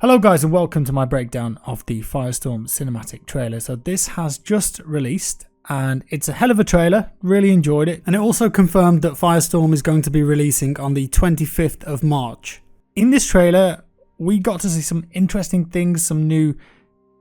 Hello guys and welcome to my breakdown of the Firestorm cinematic trailer. So this has just released and it's a hell of a trailer, really enjoyed it. And it also confirmed that Firestorm is going to be releasing on the 25th of March. In this trailer we got to see some interesting things, some new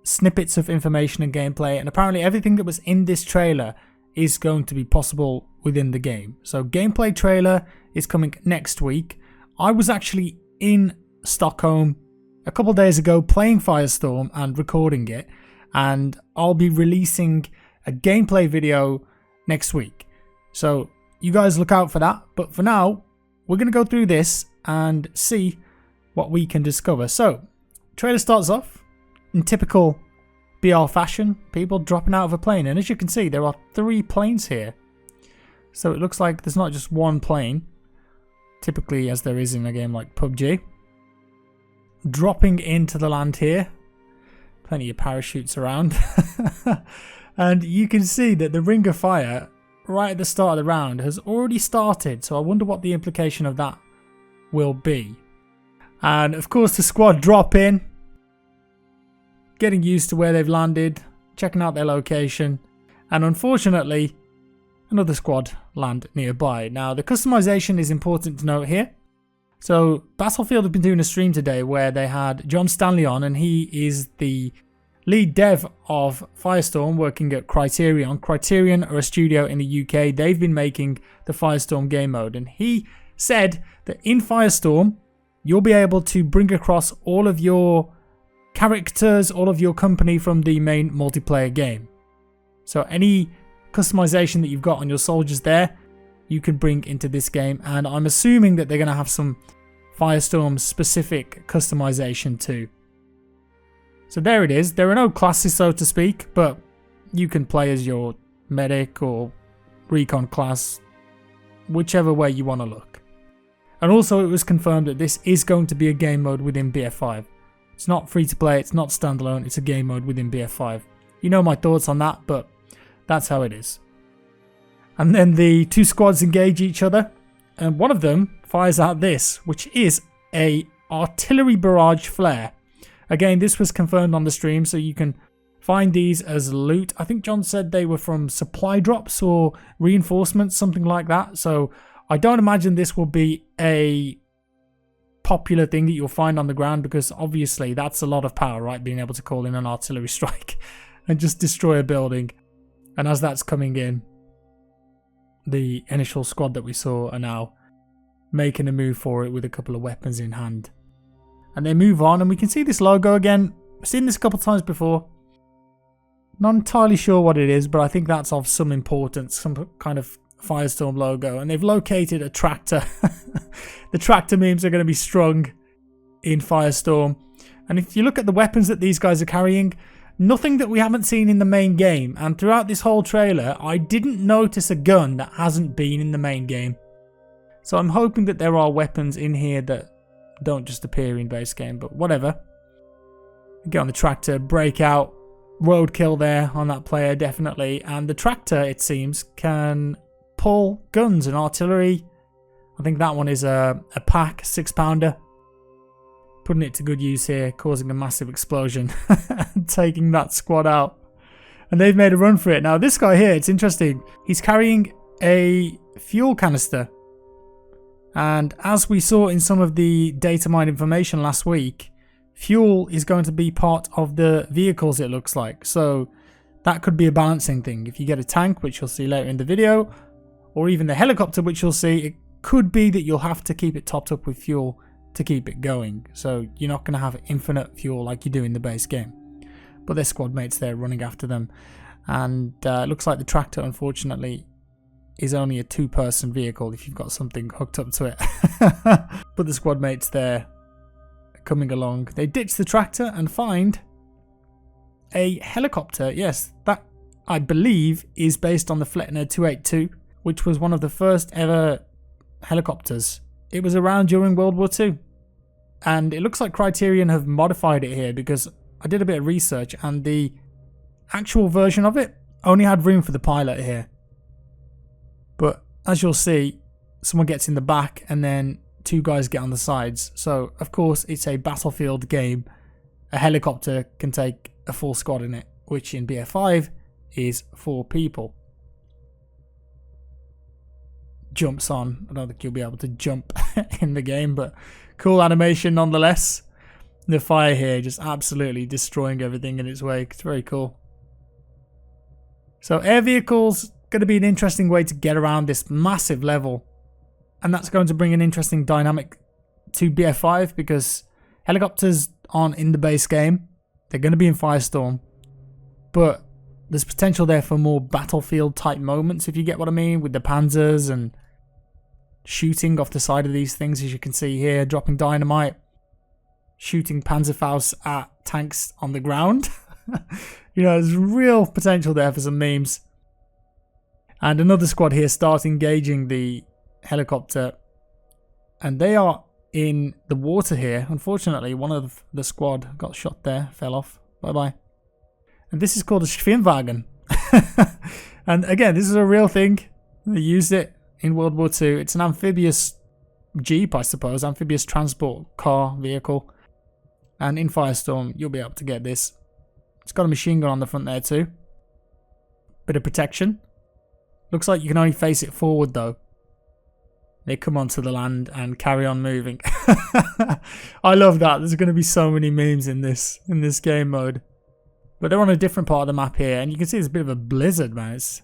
snippets of information and gameplay, and apparently everything that was in this trailer is going to be possible within the game. So gameplay trailer is coming next week. I was actually in Stockholm a couple days ago playing Firestorm and recording it, and I'll be releasing a gameplay video next week. So you guys look out for that, but for now we're going to go through this and see what we can discover. So trailer starts off in typical BR fashion, people dropping out of a plane, and as you can see there are 3 planes here. So it looks like there's not just one plane, typically as there is in a game like PUBG. Dropping into the land here, plenty of parachutes around. And you can see that the ring of fire right at the start of the round has already started, so I wonder what the implication of that will be. And of course the squad drop in, getting used to where they've landed, checking out their location, and unfortunately another squad land nearby. Now the customization is important to note here. So Battlefield have been doing a stream today where they had John Stanley on, and he is the lead dev of Firestorm working at Criterion. Criterion are a studio in the UK. They've been making the Firestorm game mode, and he said that in Firestorm you'll be able to bring across all of your characters, all of your company from the main multiplayer game. So any customization that you've got on your soldiers there, you can bring into this game, and I'm assuming that they're going to have some Firestorm specific customization too. So there it is. There are no classes, so to speak, but you can play as your medic or recon class, whichever way you want to look. And also it was confirmed that this is going to be a game mode within BF5. It's not free to play, it's not standalone, it's a game mode within BF5. You know my thoughts on that, but that's how it is. And then the 2 squads engage each other, and one of them fires out this, which is a artillery barrage flare. Again, this was confirmed on the stream, so you can find these as loot. I think John said they were from supply drops or reinforcements, something like that. So I don't imagine this will be a popular thing that you'll find on the ground, because obviously that's a lot of power, right? Being able to call in an artillery strike and just destroy a building. And as that's coming in, the initial squad that we saw are now making a move for it with a couple of weapons in hand. And they move on, and we can see this logo again. I've seen this a couple of times before. Not entirely sure what it is, but I think that's of some importance, some kind of Firestorm logo. And they've located a tractor. The tractor memes are going to be strong in Firestorm. And if you look at the weapons that these guys are carrying, nothing that we haven't seen in the main game. And throughout this whole trailer, I didn't notice a gun that hasn't been in the main game. So I'm hoping that there are weapons in here that don't just appear in base game, but whatever. Get on the tractor, break out, roadkill there on that player, definitely. And the tractor, it seems, can pull guns and artillery. I think that one is a pack, 6-pounder. Putting it to good use here, causing a massive explosion and taking that squad out. And they've made a run for it. Now this guy here, it's interesting. He's carrying a fuel canister. And as we saw in some of the data mine information last week, fuel is going to be part of the vehicles, it looks like. So that could be a balancing thing. If you get a tank, which you'll see later in the video, or even the helicopter, which you'll see, it could be that you'll have to keep it topped up with fuel to keep it going. So you're not going to have infinite fuel like you do in the base game. But their squad mates there running after them. And it looks like the tractor, unfortunately, is only a 2-person vehicle if you've got something hooked up to it. But the squad mates there coming along. They ditch the tractor and find a helicopter. Yes, that I believe is based on the Flettner 282, which was one of the first ever helicopters. It was around during World War II. And it looks like Criterion have modified it here, because I did a bit of research and the actual version of it only had room for the pilot here. But as you'll see, someone gets in the back and then 2 guys get on the sides. So of course it's a Battlefield game a helicopter can take a full squad in it, which in BF5 is 4 people. Jumps on. I don't think you'll be able to jump in the game, but cool animation nonetheless. The fire here just absolutely destroying everything in its wake. It's very cool. So air vehicles going to be an interesting way to get around this massive level, and that's going to bring an interesting dynamic to BF5 because helicopters aren't in the base game. They're going to be in Firestorm, but there's potential there for more battlefield type moments, if you get what I mean, with the panzers and shooting off the side of these things, as you can see here, dropping dynamite, shooting Panzerfaust at tanks on the ground. You know, there's real potential there for some memes. And another squad here starts engaging the helicopter, and they are in the water here. Unfortunately, one of the squad got shot there, fell off. Bye bye. And this is called a Schwimmwagen. And again, this is a real thing. They used it in World War II. It's an amphibious jeep, I suppose, amphibious transport car vehicle. And in Firestorm, you'll be able to get this. It's got a machine gun on the front there too. Bit of protection. Looks like you can only face it forward though. They come onto the land and carry on moving. I love that. There's going to be so many memes in this game mode. But they're on a different part of the map here, and you can see there's a bit of a blizzard, man. It's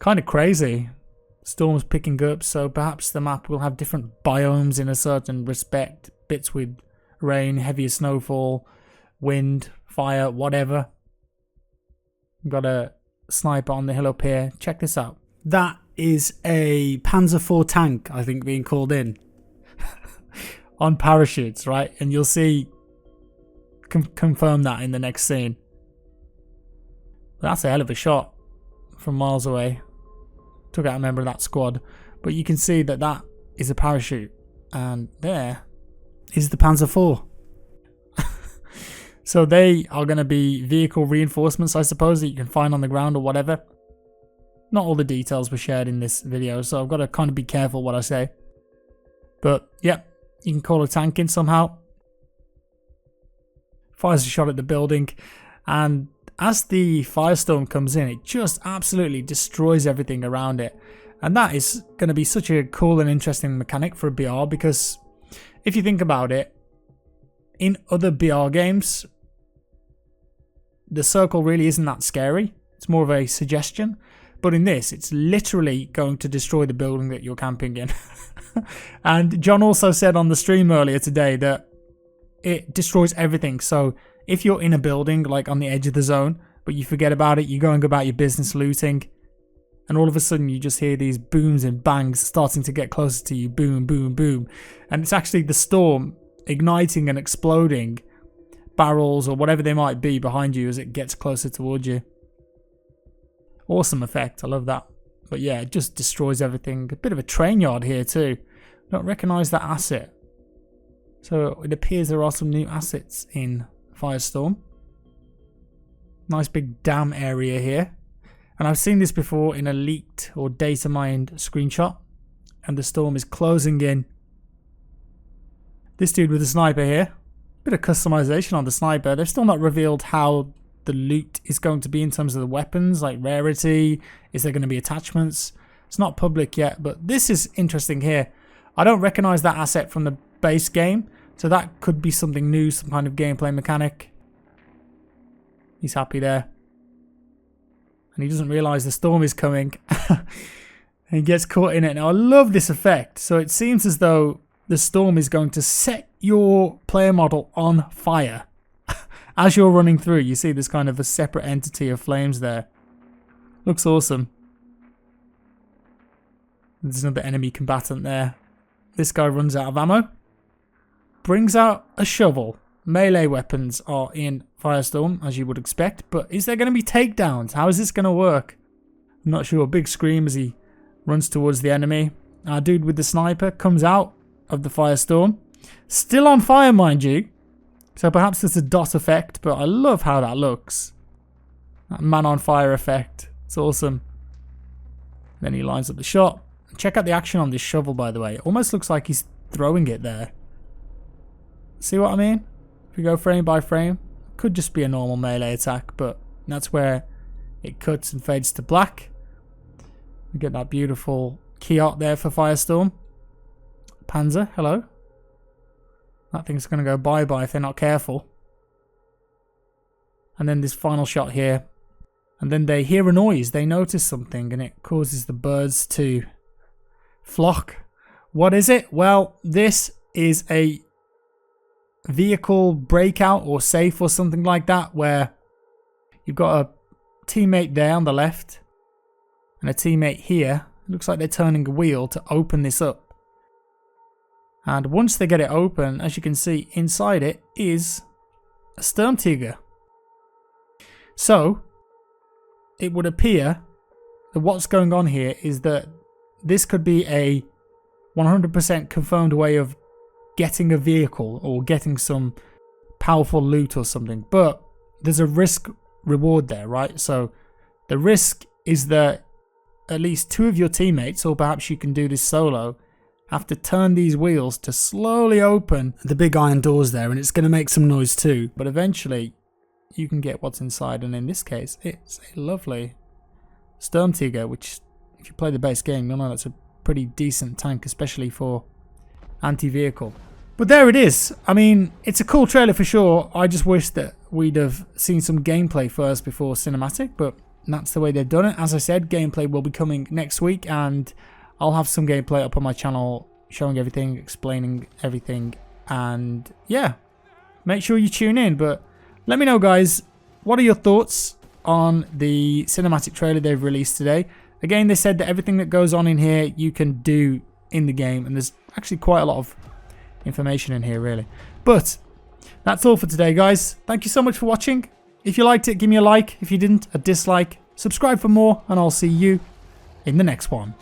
kind of crazy. Storm's picking up, so perhaps the map will have different biomes in a certain respect. Bits with rain, heavier snowfall, wind, fire, whatever. We've got a sniper on the hill up here. Check this out. That is a Panzer IV tank, I think, being called in. On parachutes, right? And you'll see, confirm that in the next scene. That's a hell of a shot from miles away. Took out a member of that squad. But you can see that that is a parachute. And there is the Panzer IV. So they are going to be vehicle reinforcements, I suppose, that you can find on the ground or whatever. Not all the details were shared in this video, so I've got to kind of be careful what I say. But, yep, you can call a tank in somehow. Fires a shot at the building, and as the firestorm comes in, it just absolutely destroys everything around it. And that is going to be such a cool and interesting mechanic for a BR, because if you think about it, in other BR games, the circle really isn't that scary. It's more of a suggestion. But in this, it's literally going to destroy the building that you're camping in. And John also said on the stream earlier today that it destroys everything. So if you're in a building, like on the edge of the zone, but you forget about it, you're going about your business looting, and all of a sudden you just hear these booms and bangs starting to get closer to you. Boom, boom, boom. And it's actually the storm igniting and exploding barrels or whatever they might be behind you as it gets closer towards you. Awesome effect. I love that. But yeah, it just destroys everything. A bit of a train yard here too. Don't recognise that asset. So it appears there are some new assets in Firestorm. Nice big dam area here. And I've seen this before in a leaked or data mined screenshot. And the storm is closing in. This dude with the sniper here. Bit of customization on the sniper. They've still not revealed how the loot is going to be in terms of the weapons, like rarity. Is there going to be attachments? It's not public yet, but this is interesting here. I don't recognize that asset from the base game, so that could be something new, some kind of gameplay mechanic. He's happy there. And he doesn't realize the storm is coming. And he gets caught in it. Now I love this effect. So it seems as though the storm is going to set your player model on fire. As you're running through, you see this kind of a separate entity of flames there. Looks awesome. There's another enemy combatant there. This guy runs out of ammo. Brings out a shovel. Melee weapons are in Firestorm, as you would expect. But is there going to be takedowns? How is this going to work? I'm not sure. Big scream as he runs towards the enemy. Our dude with the sniper comes out of the Firestorm. Still on fire, mind you. So perhaps there's a dot effect, but I love how that looks. That man on fire effect. It's awesome. Then he lines up the shot. Check out the action on this shovel, by the way. It almost looks like he's throwing it there. See what I mean? we go frame by frame, could just be a normal melee attack, but that's where it cuts and fades to black. We get that beautiful key art there for Firestorm. Panzer, hello. That thing's going to go bye-bye if they're not careful. And then this final shot here. And then they hear a noise. They notice something and it causes the birds to flock. What is it? Well, this is a vehicle breakout or safe or something like that, where you've got a teammate there on the left and a teammate here. It looks like they're turning a wheel to open this up. And once they get it open, as you can see, inside it is a Sturmtiger. So it would appear that what's going on here is that this could be a 100% confirmed way of getting a vehicle or getting some powerful loot or something. But there's a risk reward there, right? So the risk is that at least 2 of your teammates, or perhaps you can do this solo, have to turn these wheels to slowly open the big iron doors there, and it's going to make some noise too. But eventually you can get what's inside, and in this case it's a lovely Sturmtiger, which if you play the base game you'll know that's a pretty decent tank, especially for anti-vehicle. But there it is. I mean, it's a cool trailer for sure. I just wish that we'd have seen some gameplay first before cinematic, but that's the way they've done it. As I said, gameplay will be coming next week, and I'll have some gameplay up on my channel showing everything, explaining everything, and yeah, make sure you tune in. But let me know, guys, what are your thoughts on the cinematic trailer they've released today? Again, they said that everything that goes on in here you can do in the game, and there's actually quite a lot of information in here, really. But that's all for today, guys. Thank you so much for watching. If you liked it, give me a like. If you didn't, a dislike. Subscribe for more, and I'll see you in the next one.